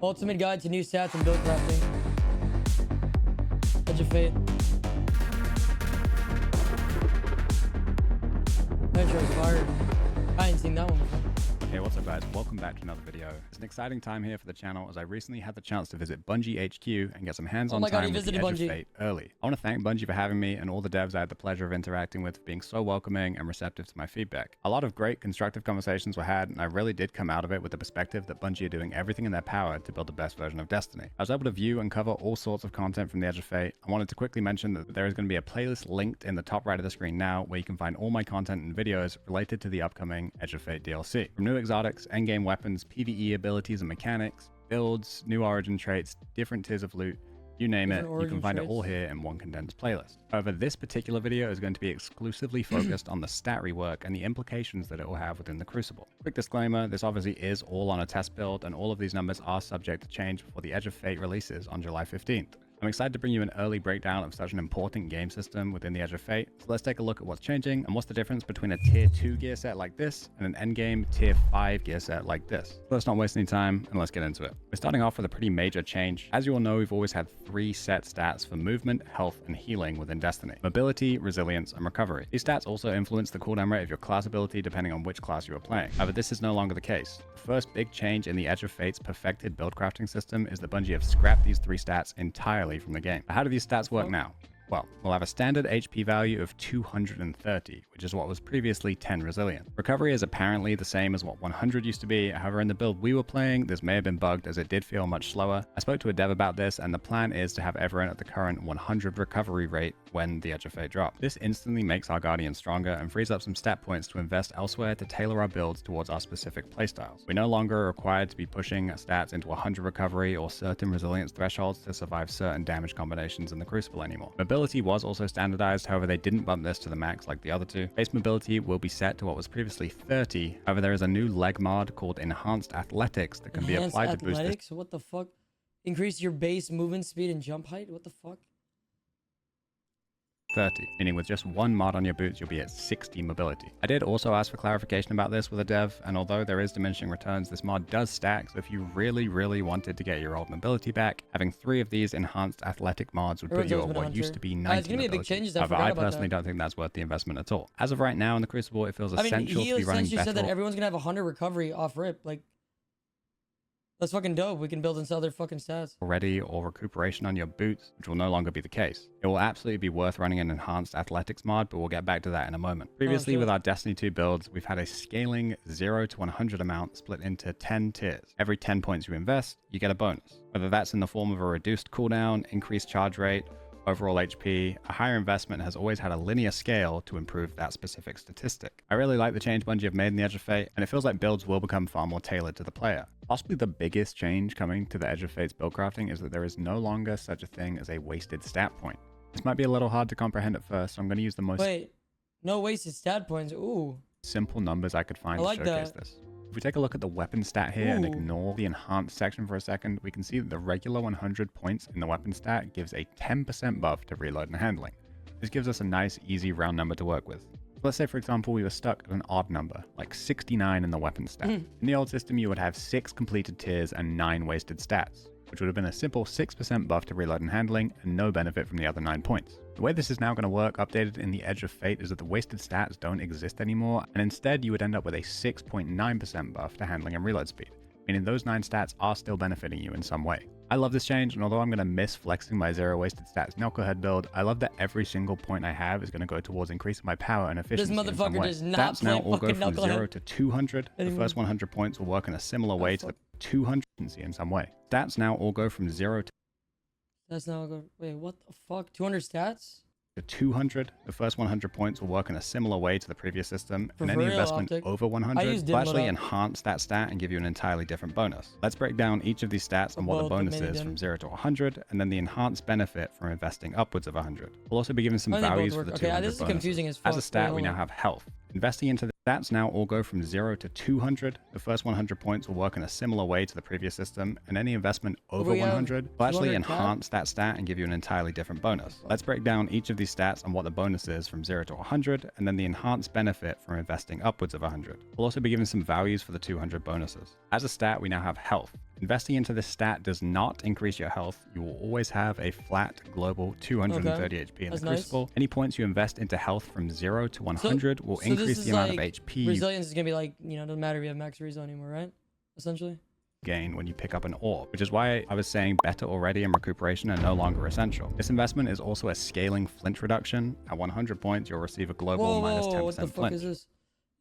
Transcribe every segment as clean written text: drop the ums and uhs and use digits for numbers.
Ultimate guide to new stats and build crafting. Edge of Fate. Metro is fire. I ain't seen that one before. Hey, what's up guys? Welcome back to another video. It's an exciting time here for the channel as I recently had the chance to visit Bungie HQ and get some hands-on time with the Edge of Fate early. I want to thank Bungie for having me and all the devs I had the pleasure of interacting with for being so welcoming and receptive to my feedback. A lot of great constructive conversations were had and I really did come out of it with the perspective that Bungie are doing everything in their power to build the best version of Destiny. I was able to view and cover all sorts of content from the Edge of Fate. I wanted to quickly mention that there is going to be a playlist linked in the top right of the screen now where you can find all my content and videos related to the upcoming Edge of Fate DLC. From new exotics, endgame weapons, PvE abilities and mechanics, builds, new origin traits, different tiers of loot, you name it, you can find it all here in one condensed playlist. However, this particular video is going to be exclusively focused on the stat rework and the implications that it will have within the Crucible. Quick disclaimer, this obviously is all on a test build and all of these numbers are subject to change before the Edge of Fate releases on July 15th. I'm excited to bring you an early breakdown of such an important game system within the Edge of Fate. So let's take a look at what's changing and what's the difference between a tier 2 gear set like this and an endgame tier 5 gear set like this. So let's not waste any time and let's get into it. We're starting off with a pretty major change. As you all know, we've always had 3 set stats for movement, health, and healing within Destiny: mobility, resilience, and recovery. These stats also influence the cooldown rate of your class ability depending on which class you are playing. However, this is no longer the case. The first big change in the Edge of Fate's perfected buildcrafting system is that Bungie have scrapped these 3 stats entirely from the game. How do these stats work now? Well, we'll have a standard HP value of 230, which is what was previously 10 resilient. Recovery is apparently the same as what 100 used to be, however in the build we were playing, this may have been bugged as it did feel much slower. I spoke to a dev about this and the plan is to have everyone at the current 100 recovery rate when the Edge of Fate drops. This instantly makes our Guardian stronger and frees up some stat points to invest elsewhere to tailor our builds towards our specific playstyles. We're no longer required to be pushing stats into 100 recovery or certain resilience thresholds to survive certain damage combinations in the Crucible anymore. Mobility was also standardized, however they didn't bump this to the max like the other two. Base mobility will be set to what was previously 30, however there is a new leg mod called Enhanced Athletics that can be applied to boost this. What the fuck? Increase your base movement speed and jump height? What the fuck? 30, meaning with just one mod on your boots, you'll be at 60 mobility. I did also ask for clarification about this with a dev, and although there is diminishing returns, this mod does stack, so if you really wanted to get your old mobility back, having 3 of these enhanced athletic mods would put you at what used to be 90 it's gonna be a big change. However, I personally don't think that's worth the investment at all. As of right now in the Crucible, it feels essential to be running better. He said that everyone's gonna have 100 recovery off rip, like... That's fucking dope. We can build and sell their fucking stats. Already or recuperation on your boots, which will no longer be the case. It will absolutely be worth running an enhanced athletics mod, but we'll get back to that in a moment. Previously with our Destiny 2 builds, we've had a scaling 0 to 100 amount split into 10 tiers. Every 10 points you invest, you get a bonus. Whether that's in the form of a reduced cooldown, increased charge rate, overall HP, a higher investment has always had a linear scale to improve that specific statistic. I really like the change Bungie have made in the Edge of Fate, and it feels like builds will become far more tailored to the player. Possibly the biggest change coming to the Edge of Fate's buildcrafting is that there is no longer such a thing as a wasted stat point. This might be a little hard to comprehend at first, so I'm going to use the most... Wait, no wasted stat points, ooh. ...simple numbers I could find to showcase this. If we take a look at the weapon stat here and ignore the enhanced section for a second, we can see that the regular 100 points in the weapon stat gives a 10% buff to reload and handling. This gives us a nice, easy round number to work with. Let's say, for example, we were stuck at an odd number, like 69 in the weapon stat. In the old system, you would have 6 completed tiers and 9 wasted stats, which would have been a simple 6% buff to reload and handling and no benefit from the other 9 points. The way this is now going to work, updated in the Edge of Fate, is that the wasted stats don't exist anymore, and instead you would end up with a 6.9% buff to handling and reload speed, meaning those 9 stats are still benefiting you in some way. I love this change, and although I'm going to miss flexing my 0 wasted stats knucklehead build, I love that every single point I have is going to go towards increasing my power and efficiency in some way. This motherfucker does not stats now all go from 0 to 200. The first 100 points will work in a similar way to the 200 efficiency in some way. Stats now all go from 0 to... That's now go... Wait, what the fuck? 200 stats? To 200, the first 100 points will work in a similar way to the previous system, and any investment over 100 will actually enhance that stat and give you an entirely different bonus. Let's break down each of these stats and what the bonus is from 0 to 100, and then the enhanced benefit from investing upwards of 100. We'll also be given some values for the 200 this is confusing as fuck. As a stat, we now have health. Investing into the stats now all go from 0 to 200. The first 100 points will work in a similar way to the previous system, and any investment over 100 will actually enhance that stat and give you an entirely different bonus. Let's break down each of these stats and what the bonus is from 0 to 100, and then the enhanced benefit from investing upwards of 100. We'll also be given some values for the 200 bonuses. As a stat, we now have health. Investing into this stat does not increase your health. You will always have a flat global 230 HP in the Crucible. Any points you invest into health from 0 to 100 will increase the amount of HP. Resilience is gonna be like, you know, doesn't matter if you have max rezo anymore, right? Essentially. Gain when you pick up an orb, which is why I was saying better already and recuperation are no longer essential. This investment is also a scaling flinch reduction. At 100 points, you'll receive a global minus 10% what the fuck flinch. is this?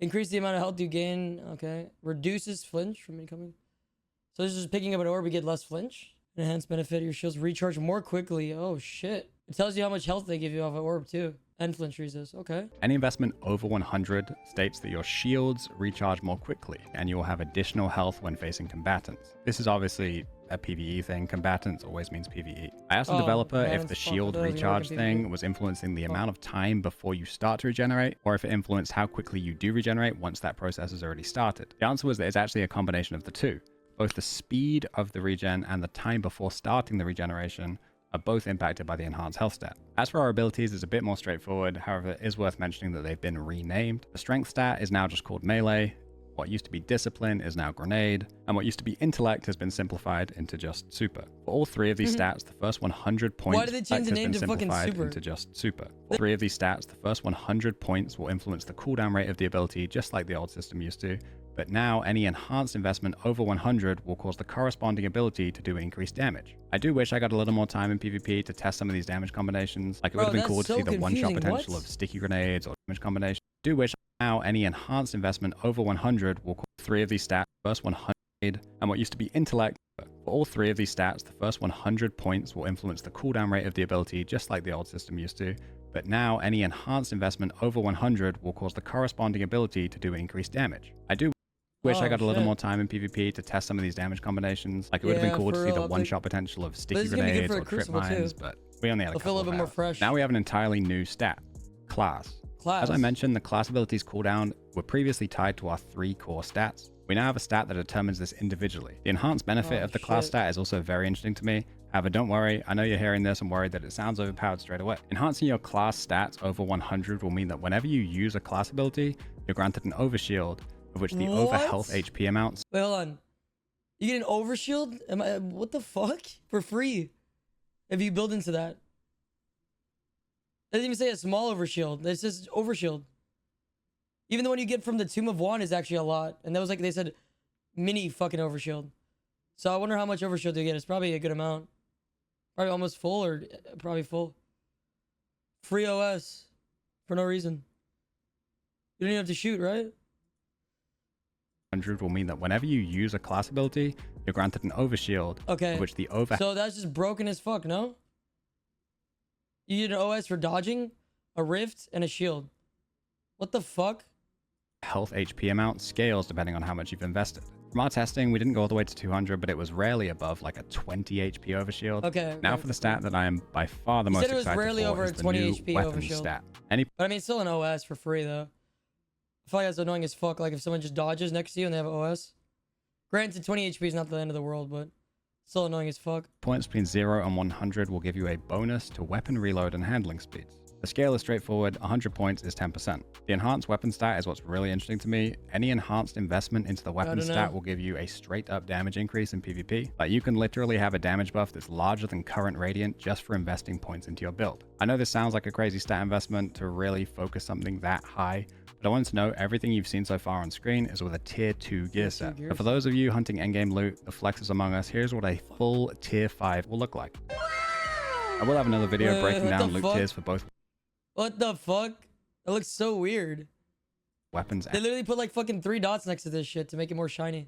Increase the amount of health you gain. Okay. Reduces flinch from incoming. So this is just picking up an orb, you get less flinch. Enhanced benefit, your shields recharge more quickly. Oh shit. It tells you how much health they give you off an orb too. And flinch resist. Okay. Any investment over 100 states that your shields recharge more quickly, and you will have additional health when facing combatants. This is obviously a PvE thing. Combatants always means PvE. I asked the developer if the shield recharge thing was influencing the amount of time before you start to regenerate, or if it influenced how quickly you do regenerate once that process has already started. The answer was that it's actually a combination of the two. Both the speed of the regen and the time before starting the regeneration are both impacted by the enhanced health stat. As for our abilities, it's a bit more straightforward. However, it is worth mentioning that they've been renamed. The strength stat is now just called melee. What used to be discipline is now grenade. And what used to be intellect has been simplified into just super. For all three of these stats, the first 100 points Why did they change the name to fucking super? into just super. For all three of these stats, the first 100 points will influence the cooldown rate of the ability, just like the old system used to. But now any enhanced investment over 100 will cause the corresponding ability to do increased damage. I do wish I got a little more time in PvP to test some of these damage combinations. Like it would have been cool to see the one-shot potential of sticky grenades or damage combinations. Do wish now any enhanced investment over 100 will cause three of these stats, first 100, and what used to be intellect. For all three of these stats, the first 100 points will influence the cooldown rate of the ability, just like the old system used to. But now any enhanced investment over 100 will cause the corresponding ability to do increased damage. I do wish I got a little more time in PvP to test some of these damage combinations. Like it would have been cool to see the one-shot potential of sticky grenades or trip mines, but we only had a couple of hours. Now we have an entirely new stat, class. As I mentioned, the class abilities cooldown were previously tied to our 3 core stats. We now have a stat that determines this individually. The enhanced benefit of the class stat is also very interesting to me. However, don't worry, I know you're hearing this and worried that it sounds overpowered straight away. Enhancing your class stats over 100 will mean that whenever you use a class ability, you're granted an overshield, of which the over health HP amounts. Wait, hold on. You get an overshield? What the fuck? For free. If you build into that. It doesn't even say a small overshield. It says overshield. Even the one you get from the Tomb of Wan is actually a lot. And that was like, they said mini fucking overshield. So I wonder how much overshield you get. It's probably a good amount. Probably almost full or probably full. Free OS. For no reason. You don't even have to shoot, right? 100 will mean that whenever you use a class ability, you're granted an overshield. Okay. Which the over. So that's just broken as fuck, no? You get an OS for dodging, a rift, and a shield. What the fuck? Health HP amount scales depending on how much you've invested. From our testing, we didn't go all the way to 200, but it was rarely above like a 20 HP overshield. Okay. Now for the stat that I am by far the most excited for, it was rarely over is a the 20 new HP weapons overshield. stat. But I mean, it's still an OS for free though. I feel like that's annoying as fuck. Like if someone just dodges next to you and they have an OS. Granted, 20 HP is not the end of the world, but still annoying as fuck. Points between 0 and 100 will give you a bonus to weapon reload and handling speeds. The scale is straightforward, 100 points is 10%. The enhanced weapon stat is what's really interesting to me. Any enhanced investment into the weapon stat will give you a straight up damage increase in PvP. Like you can literally have a damage buff that's larger than current Radiant just for investing points into your build. I know this sounds like a crazy stat investment to really focus something that high, but I want to know everything you've seen so far on screen is with a tier 2 gear set. But for those of you hunting endgame loot, the flexes among us, here's what a full tier 5 will look like. I will have another video breaking down loot tiers for both. What the fuck? That looks so weird. Weapons. They literally put like fucking 3 dots next to this shit to make it more shiny.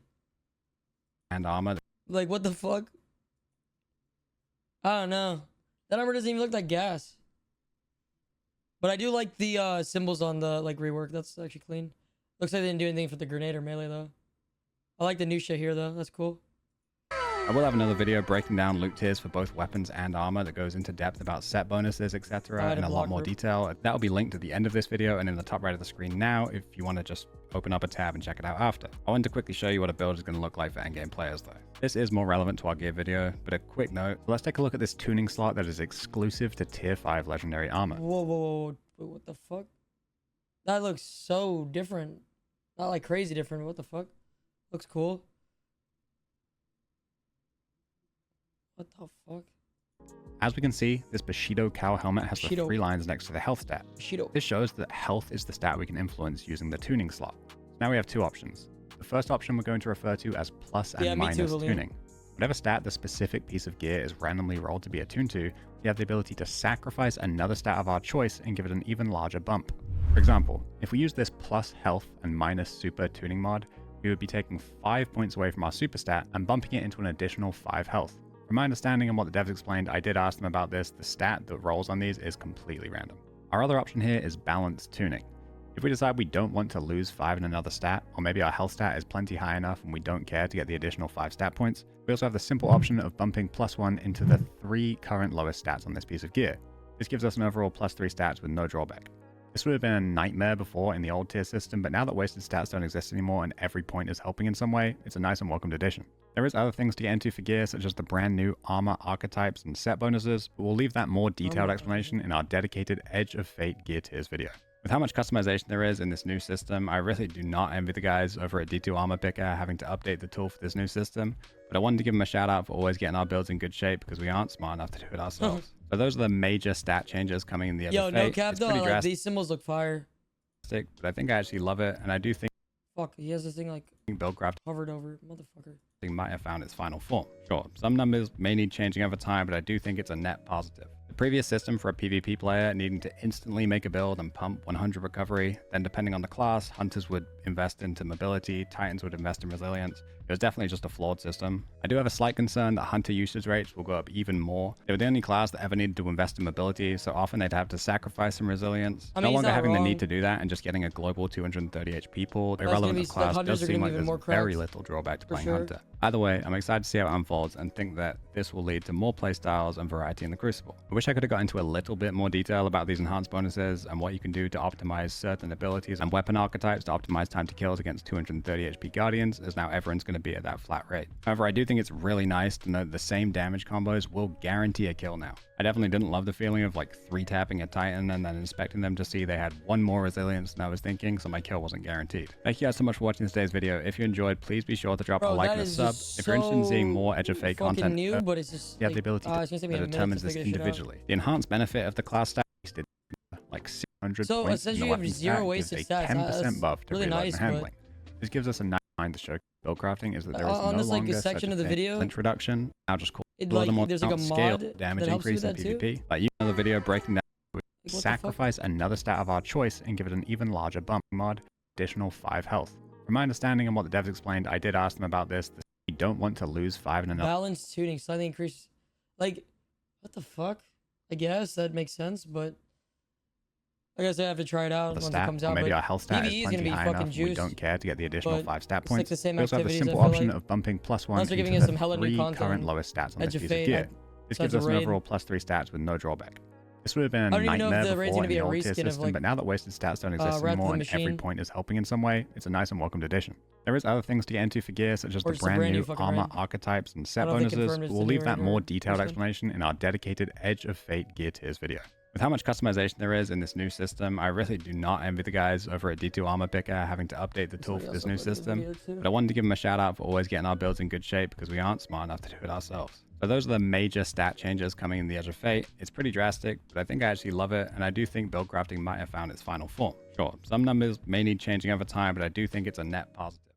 And armor. Like what the fuck? I don't know. That armor doesn't even look like gas. But I do like the symbols on the like rework. That's actually clean. Looks like they didn't do anything for the grenade or melee though. I like the new shit here though. That's cool. I will have another video breaking down loot tiers for both weapons and armor that goes into depth about set bonuses, etc. in a lot more detail. That will be linked at the end of this video and in the top right of the screen now if you want to just open up a tab and check it out after. I wanted to quickly show you what a build is going to look like for endgame players though. This is more relevant to our gear video, but a quick note, let's take a look at this tuning slot that is exclusive to tier 5 legendary armor. Whoa. What the fuck? That looks so different. Not like crazy different, but what the fuck? Looks cool. What the fuck? As we can see, this Bushido cowl helmet has the 3 lines next to the health stat. Bushido. This shows that health is the stat we can influence using the tuning slot. Now we have 2 options. The first option we're going to refer to as plus and minus tuning. Whatever stat the specific piece of gear is randomly rolled to be attuned to, we have the ability to sacrifice another stat of our choice and give it an even larger bump. For example, if we use this plus health and minus super tuning mod, we would be taking 5 points away from our super stat and bumping it into an additional 5 health. From my understanding and what the devs explained, I did ask them about this, the stat that rolls on these is completely random. Our other option here is balanced tuning. If we decide we don't want to lose 5 in another stat, or maybe our health stat is plenty high enough and we don't care to get the additional 5 stat points, we also have the simple option of bumping +1 into the 3 current lowest stats on this piece of gear. This gives us an overall +3 stats with no drawback. This would have been a nightmare before in the old tier system, but now that wasted stats don't exist anymore and every point is helping in some way, it's a nice and welcomed addition. There is other things to get into for gear, such as the brand new armor archetypes and set bonuses, but we'll leave that more detailed explanation in our dedicated Edge of Fate gear tiers video. With how much customization there is in this new system, I really do not envy the guys over at D2 Armor Picker having to update the tool for this new system, but I wanted to give them a shout out for always getting our builds in good shape because we aren't smart enough to do it ourselves. So those are the major stat changes coming in the Edge of Fate. Yo, no cap though, like, these symbols look fire. But I think I actually love it, and I do think Fuck, he has this thing like Buildcrafting covered over, motherfucker. Might have found its final form. Sure, some numbers may need changing over time, but I do think it's a net positive. The previous system for a PvP player needing to instantly make a build and pump 100 recovery, then depending on the class, hunters would invest into mobility, titans would invest in resilience. It was definitely just a flawed system. I do have a slight concern that hunter usage rates will go up even more. They were the only class that ever needed to invest in mobility, so often they'd have to sacrifice some resilience. No longer having the need to do that and just getting a global 230 HP pool, irrelevant to class, does seem like there's very little drawback to playing hunter. Either way, I'm excited to see how it unfolds and think that this will lead to more playstyles and variety in the Crucible. I wish I could have got into a little bit more detail about these enhanced bonuses and what you can do to optimize certain abilities and weapon archetypes to optimize time to kills against 230 HP Guardians, as now everyone's going to be at that flat rate. However, I do think it's really nice to know that the same damage combos will guarantee a kill now. I definitely didn't love the feeling of like 3-tapping a Titan and then inspecting them to see they had 1 more resilience than I was thinking, so my kill wasn't guaranteed. Thank you guys so much for watching today's video. If you enjoyed, please be sure to drop a like and a sub. If you're interested in seeing more Edge of Fate content, new, but it's just, you have the ability to determine this individually. The enhanced benefit of the class stat did like 600 so points essentially you have 0 wasted stats. 10% buff to really reload nice, and handling. This gives us a nice line to show Buildcrafting is that there is on no this longer like section of the video flinch reduction. Now just call it like like there's like a scale mod damage that helps increase you in with that PvP. too? Like you know the video breaking down, Like, sacrifice another stat of our choice and give it an even larger bump mod, additional 5 health. From my understanding and what the devs explained, I did ask them about this. You don't want to lose 5 in another. Balanced tuning slightly increase. Like, what the fuck? I guess that makes sense, but I guess I have to try it out once it comes out. Maybe our health stat is plenty high enough and we don't care to get the additional 5 stat points. Like we also have the simple option of bumping +1 into giving us some the hella new 3 content, current lowest stats on this Edge of piece of Fate, gear. This gives us an overall +3 stats with no drawback. This would have been a nightmare before in the old tier system, but now that wasted stats don't exist anymore and every point is helping in some way, it's a nice and welcomed addition. There is other things to get into for gear, such as the brand new armor archetypes and set bonuses, but we'll leave that more detailed explanation in our dedicated Edge of Fate gear tiers video. With how much customization there is in this new system, I really do not envy the guys over at D2 Armor Picker having to update the tool for this new system, but I wanted to give them a shout out for always getting our builds in good shape because we aren't smart enough to do it ourselves. So those are the major stat changes coming in the Edge of Fate. It's pretty drastic, but I think I actually love it, and I do think Buildcrafting might have found its final form. Sure, some numbers may need changing over time, but I do think it's a net positive.